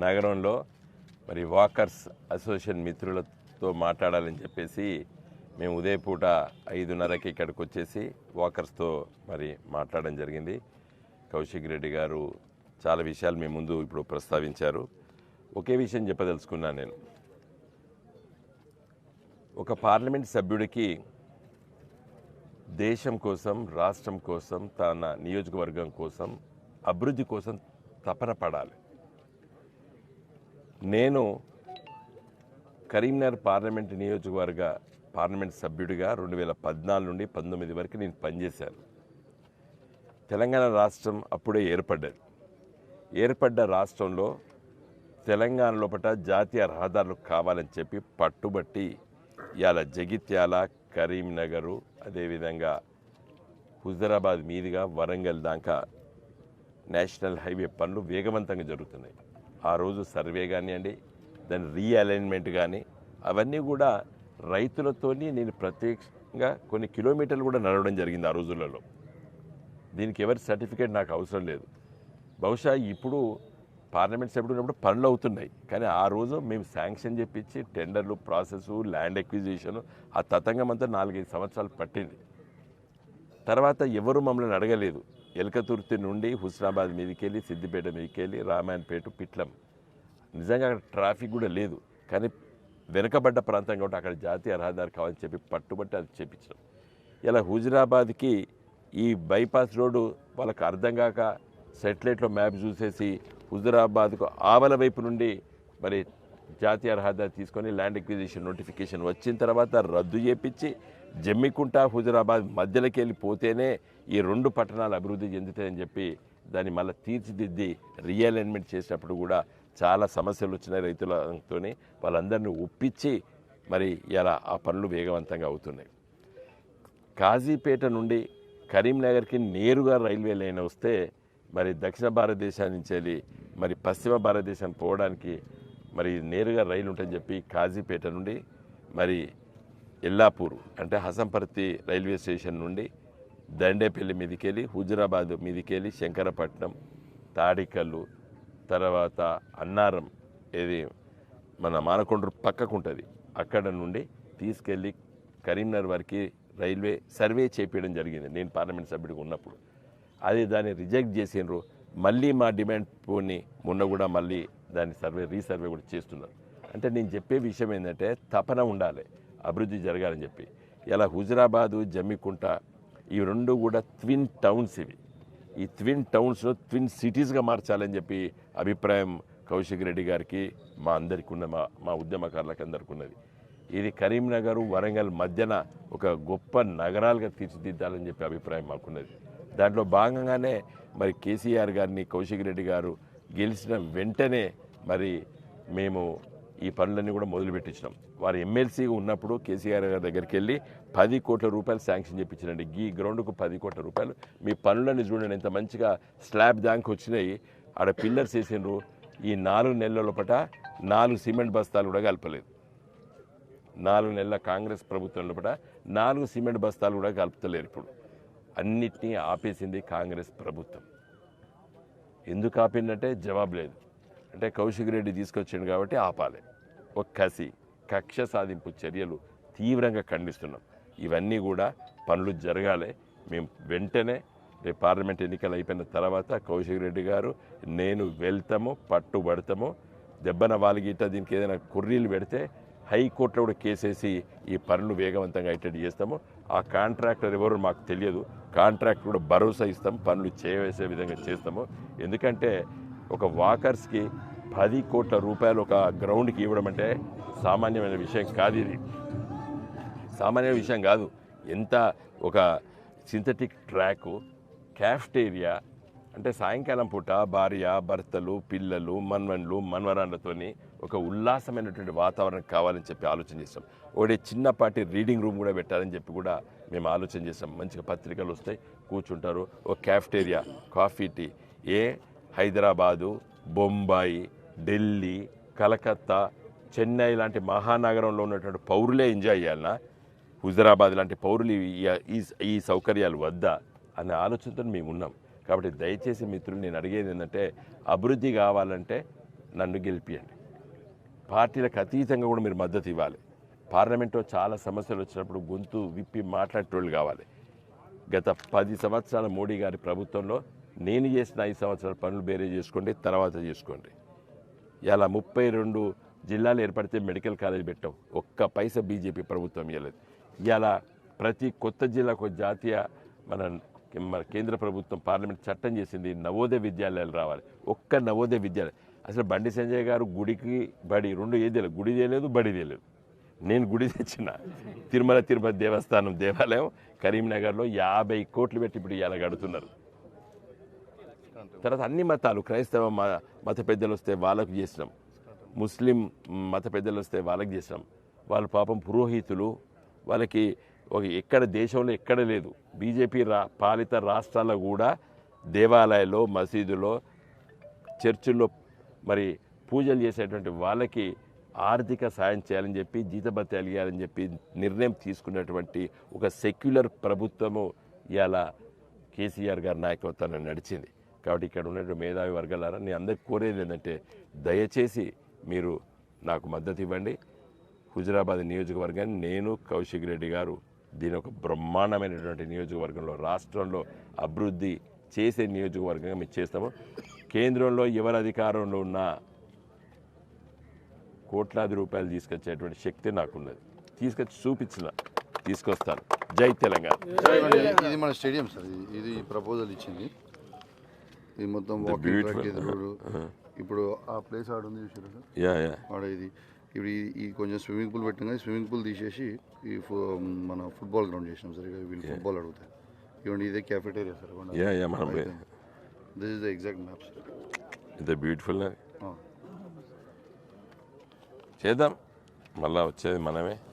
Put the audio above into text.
నగరంలో మరి walkers association మిత్రులతో మాట్లాడాలని చెప్పేసి మేము ఉదయపూట 5:30కి ఇక్కడికి వచ్చేసి వాకర్స్తో మరి మాట్లాడడం జరిగింది. కౌశిక్ రెడ్డి గారు చాలా విషయాలు మీ ముందు ఇప్పుడు ప్రస్తావించారు. ఒకే విషయం చెప్పదలుచుకున్నాను నేను. ఒక పార్లమెంట్ సభ్యుడికి దేశం కోసం, రాష్ట్రం కోసం, తన నియోజకవర్గం కోసం, అభివృద్ధి కోసం తపన పడాలి. నేను కరీంనగర్ పార్లమెంట్ నియోజకవర్గ పార్లమెంట్ సభ్యుడిగా 2014 నుండి 19 వరకు నేను పనిచేశాను. తెలంగాణ రాష్ట్రం అప్పుడే ఏర్పడ్డ రాష్ట్రంలో తెలంగాణ లోపల జాతీయ రహదారులు కావాలని చెప్పి పట్టుబట్టి ఇవాళ జగిత్యాల, కరీంనగరు, అదేవిధంగా హుజరాబాద్ మీదుగా వరంగల్ దాకా నేషనల్ హైవే పనులు వేగవంతంగా జరుగుతున్నాయి. ఆ రోజు సర్వే కానివ్వండి, దాని రీఅలైన్మెంట్ కానీ అవన్నీ కూడా రైతులతోని నేను ప్రత్యేకంగా కొన్ని కిలోమీటర్లు కూడా నడవడం జరిగింది ఆ రోజులలో. దీనికి ఎవరి సర్టిఫికేట్ నాకు అవసరం లేదు. బహుశా ఇప్పుడు పార్లమెంట్ సభ్యుడు ఉన్నప్పుడు పనులు అవుతున్నాయి, కానీ ఆ రోజు మేము శాంక్షన్ చెప్పించి టెండర్లు, ప్రాసెస్, ల్యాండ్ ఎక్విజిషన్ ఆ తతంగం అంతా 4-5 సంవత్సరాలు పట్టింది. తర్వాత ఎవరు మమ్మల్ని అడగలేదు. ఎల్కతుర్తి నుండి హుస్నాబాద్ మీదకి వెళ్ళి, సిద్దిపేట మీదకి వెళ్ళి, రామాయణపేట, పిట్లం, నిజంగా అక్కడ ట్రాఫిక్ కూడా లేదు, కానీ వెనుకబడ్డ ప్రాంతం కాబట్టి అక్కడ జాతీయ రహదారి కావాలని చెప్పి పట్టుబట్టి అది చేపించడం. ఇలా హుజరాబాద్కి ఈ బైపాస్ రోడ్డు వాళ్ళకి అర్థం కాక సెటిలైట్లో మ్యాప్ చూసేసి హుజరాబాద్కు ఆవల వైపు నుండి మరి జాతీయ రహదారి తీసుకొని ల్యాండ్ ఎక్విజిషన్ నోటిఫికేషన్ వచ్చిన తర్వాత రద్దు చేపించి జమ్మికుంట, హుజరాబాద్ మధ్యలోకి వెళ్ళి పోతేనే ఈ 2 పట్టణాలు అభివృద్ధి చెందుతాయని చెప్పి దాన్ని మళ్ళీ తీర్చిదిద్ది రీఅలైన్మెంట్ చేసినప్పుడు కూడా చాలా సమస్యలు వచ్చినాయి రైతులతో. వాళ్ళందరినీ ఒప్పించి మరి ఇలా ఆ పనులు వేగవంతంగా అవుతున్నాయి. కాజీపేట నుండి కరీంనగర్కి నేరుగా రైల్వే లైన్ వస్తే మరి దక్షిణ భారతదేశం నుంచి వెళ్ళి మరి పశ్చిమ భారతదేశం పోవడానికి మరి నేరుగా రైలు ఉంటుందని చెప్పి కాజీపేట నుండి మరి ఎల్లాపూర్ అంటే హసంపర్తి రైల్వే స్టేషన్ నుండి దండేపల్లి మీదకి వెళ్ళి, హుజరాబాద్ మీదకి వెళ్ళి, శంకరపట్నం, తాడికల్లు, తర్వాత అన్నారం, ఏది మన మానకొండ్రు పక్కకు ఉంటుంది, అక్కడ నుండి తీసుకెళ్ళి కరీంనగర్ వరకు రైల్వే సర్వే చేపించడం జరిగింది నేను పార్లమెంట్ సభ్యుడిగా ఉన్నప్పుడు. అది దాన్ని రిజెక్ట్ చేసినారు. మళ్ళీ మా డిమాండ్ పోని మొన్న కూడా మళ్ళీ దాన్ని రీసర్వే కూడా చేస్తున్నారు. అంటే నేను చెప్పే విషయం ఏంటంటే తపన ఉండాలి, అభివృద్ధి జరగాలని చెప్పి. ఇలా హుజరాబాదు, జమ్మికుంట ఈ 2 కూడా ట్విన్ టౌన్స్. ఈ ట్విన్ టౌన్స్లో ట్విన్ సిటీస్గా మార్చాలని చెప్పి అభిప్రాయం కౌశిక్ రెడ్డి గారికి, మా అందరికీ ఉన్న మా ఉద్యమకారులకు అందరికీ ఉన్నది. ఇది కరీంనగర్, వరంగల్ మధ్యన ఒక గొప్ప నగరాలుగా తీర్చిదిద్దాలని చెప్పి అభిప్రాయం మాకున్నది. దాంట్లో భాగంగానే మరి కేసీఆర్ గారిని కౌశిక్ రెడ్డి గారు గెలిచిన వెంటనే మరి మేము ఈ పనులన్నీ కూడా మొదలుపెట్టించినాం. వారు ఎమ్మెల్సీగా ఉన్నప్పుడు కేసీఆర్ గారి దగ్గరికి వెళ్ళి 10 కోట్ల రూపాయలు శాంక్షన్ చేయించినండి. ఈ గ్రౌండ్కు 10 కోట్ల రూపాయలు, మీ పనులన్నీ చూడండి ఎంత మంచిగా స్లాబ్ దానికి వచ్చినాయి, ఆడ పిల్లర్స్ వేసినారు. ఈ 4 నెలల లోపల 4 సిమెంట్ బస్తాలు కూడా కలపలేదు. 4 నెలల కాంగ్రెస్ ప్రభుత్వం లోపల 4 సిమెంట్ బస్తాలు కూడా కలుపుతలేరు. ఇప్పుడు అన్నిటినీ ఆపేసింది కాంగ్రెస్ ప్రభుత్వం. ఎందుకు ఆపిందంటే జవాబు లేదు. అంటే కౌశిక్ రెడ్డి తీసుకొచ్చిండు కాబట్టి ఆపాలి. ఒక కక్ష సాధింపు చర్యలు తీవ్రంగా ఖండిస్తున్నాం. ఇవన్నీ కూడా పనులు జరగాలి. మేము వెంటనే రేపు పార్లమెంట్ ఎన్నికలు అయిపోయిన తర్వాత కౌశిక్ రెడ్డి గారు, నేను వెళ్తాము, పట్టుబడతాము. దెబ్బన వాలిగిట దీనికి ఏదైనా కుర్రీలు పెడితే హైకోర్టులో కూడా కేసేసి ఈ పనులు వేగవంతంగా అయ్యేటట్టు చేస్తాము. ఆ కాంట్రాక్టర్ ఎవరు మాకు తెలియదు, కాంట్రాక్టర్ కూడా భరోసా ఇస్తాం, పనులు చేయవేసే విధంగా చేస్తాము. ఎందుకంటే ఒక వాకర్స్కి 10 కోట్ల రూపాయలు ఒక గ్రౌండ్కి ఇవ్వడం అంటే సామాన్యమైన విషయం కాదు. ఇది సామాన్య విషయం కాదు. ఎంత ఒక సింథటిక్ ట్రాకు, క్యాఫ్టేరియా, అంటే సాయంకాలం పూట భార్య, భర్తలు, పిల్లలు, మన్వన్లు, మన్వరాన్లతోని ఒక ఉల్లాసమైనటువంటి వాతావరణం కావాలని చెప్పి ఆలోచన చేస్తాం. ఒకటి చిన్నపాటి రీడింగ్ రూమ్ కూడా పెట్టాలని చెప్పి కూడా మేము ఆలోచన చేస్తాం. మంచిగా పత్రికలు వస్తాయి, కూర్చుంటారు. ఒక cafeteria, coffee, tea. Hyderabad, Bombay, Delhi, Calcutta, Chennai లాంటి మహానగరంలో ఉన్నటువంటి పౌరులే ఎంజాయ్ చేయాలన్నా, హుజరాబాద్ లాంటి పౌరులు ఈ సౌకర్యాలు వద్దా అనే ఆలోచనతో మేము ఉన్నాం. కాబట్టి దయచేసి మిత్రులు, నేను అడిగేది ఏంటంటే అభివృద్ధి కావాలంటే నన్ను గెలిపియండి. పార్టీలకు అతీతంగా కూడా మీరు మద్దతు ఇవ్వాలి. పార్లమెంట్లో చాలా సమస్యలు వచ్చినప్పుడు గొంతు విప్పి మాట్లాడేటోళ్ళు కావాలి. గత 10 సంవత్సరాల మోడీ గారి ప్రభుత్వంలో నేను చేసిన 5 సంవత్సరాల పనులు వేరే చేసుకోండి, తర్వాత చేసుకోండి. ఇలా 32 జిల్లాలు ఏర్పడితే మెడికల్ కాలేజ్ పెట్టాం, ఒక్క పైసా బీజేపీ ప్రభుత్వం ఇవ్వలేదు. ఇలా ప్రతి కొత్త జిల్లాకు జాతీయ మన కేంద్ర ప్రభుత్వం పార్లమెంట్ చట్టం చేసింది, నవోదయ విద్యాలయాలు రావాలి. ఒక్క నవోదయ విద్యాలయం అసలు బండి సంజయ్ గారు గుడికి బడి రెండు ఏది లేదు, గుడి చేయలేదు, బడి చేయలేదు. నేను గుడి తెచ్చిన తిరుమల తిరుపతి దేవస్థానం దేవాలయం కరీంనగర్లో 50 కోట్లు పెట్టి ఇప్పుడు ఇలా గడుతున్నారు. తర్వాత అన్ని మతాలు, క్రైస్తవ మత పెద్దలు వస్తే వాళ్ళకు చేసినాం, ముస్లిం మత పెద్దలు వస్తే వాళ్ళకి చేసినాం. వాళ్ళ పాపం పురోహితులు, వాళ్ళకి ఎక్కడ దేశంలో ఎక్కడ లేదు. బీజేపీ పాలిత రాష్ట్రాల్లో కూడా దేవాలయాల్లో, మసీదులో, చర్చిల్లో మరి పూజలు చేసేటువంటి వాళ్ళకి ఆర్థిక సాయం చేయాలని చెప్పి, జీతభత్యాలు ఇవ్వాలని చెప్పి నిర్ణయం తీసుకున్నటువంటి ఒక సెక్యులర్ ప్రభుత్వము ఇవాళ కేసీఆర్ గారి నాయకత్వాన్ని నడిచింది. కాబట్టి ఇక్కడ ఉన్నటువంటి మేధావి వర్గాలారా నేను అందరికి కోరేది ఏంటంటే దయచేసి మీరు నాకు మద్దతు ఇవ్వండి. హుజురాబాద్ నియోజకవర్గాన్ని నేను, కౌశిక్ రెడ్డి గారు దీని ఒక బ్రహ్మాండమైనటువంటి నియోజకవర్గంలో రాష్ట్రంలో అభివృద్ధి చేసే నియోజకవర్గంగా మేము చేస్తాము. కేంద్రంలో ఎవరు అధికారంలో ఉన్నా కోట్లాది రూపాయలు తీసుకొచ్చేటువంటి శక్తి నాకున్నది. తీసుకొచ్చి చూపించిన తీసుకొస్తాను. జై తెలంగాణ. ఇది మన స్టేడియం సార్, ఇది ప్రపోజల్ ఇచ్చింది. ఇది మొత్తం వాకింగ్ ట్రాక్, ఇది రోడ్డు. ఇప్పుడు ఆ ప్లేస్ ఆడ ఉంది చూసారా సార్, ఆడ ఇది ఇప్పుడు ఈ కొంచెం స్విమ్మింగ్ పూల్ పెట్టినా, స్విమ్మింగ్ పూల్ తీసేసి ఈ మన ఫుట్బాల్ గ్రౌండ్ చేసినాం సార్. ఇక వీళ్ళు ఫుట్బాల్ అడుగుతారు. ఇవ్వండి, ఇదే cafeteria sir. This is the exact map sir. ఇది బ్యూటిఫుల్ చేద్దాం, మళ్ళీ వచ్చేది మనమే.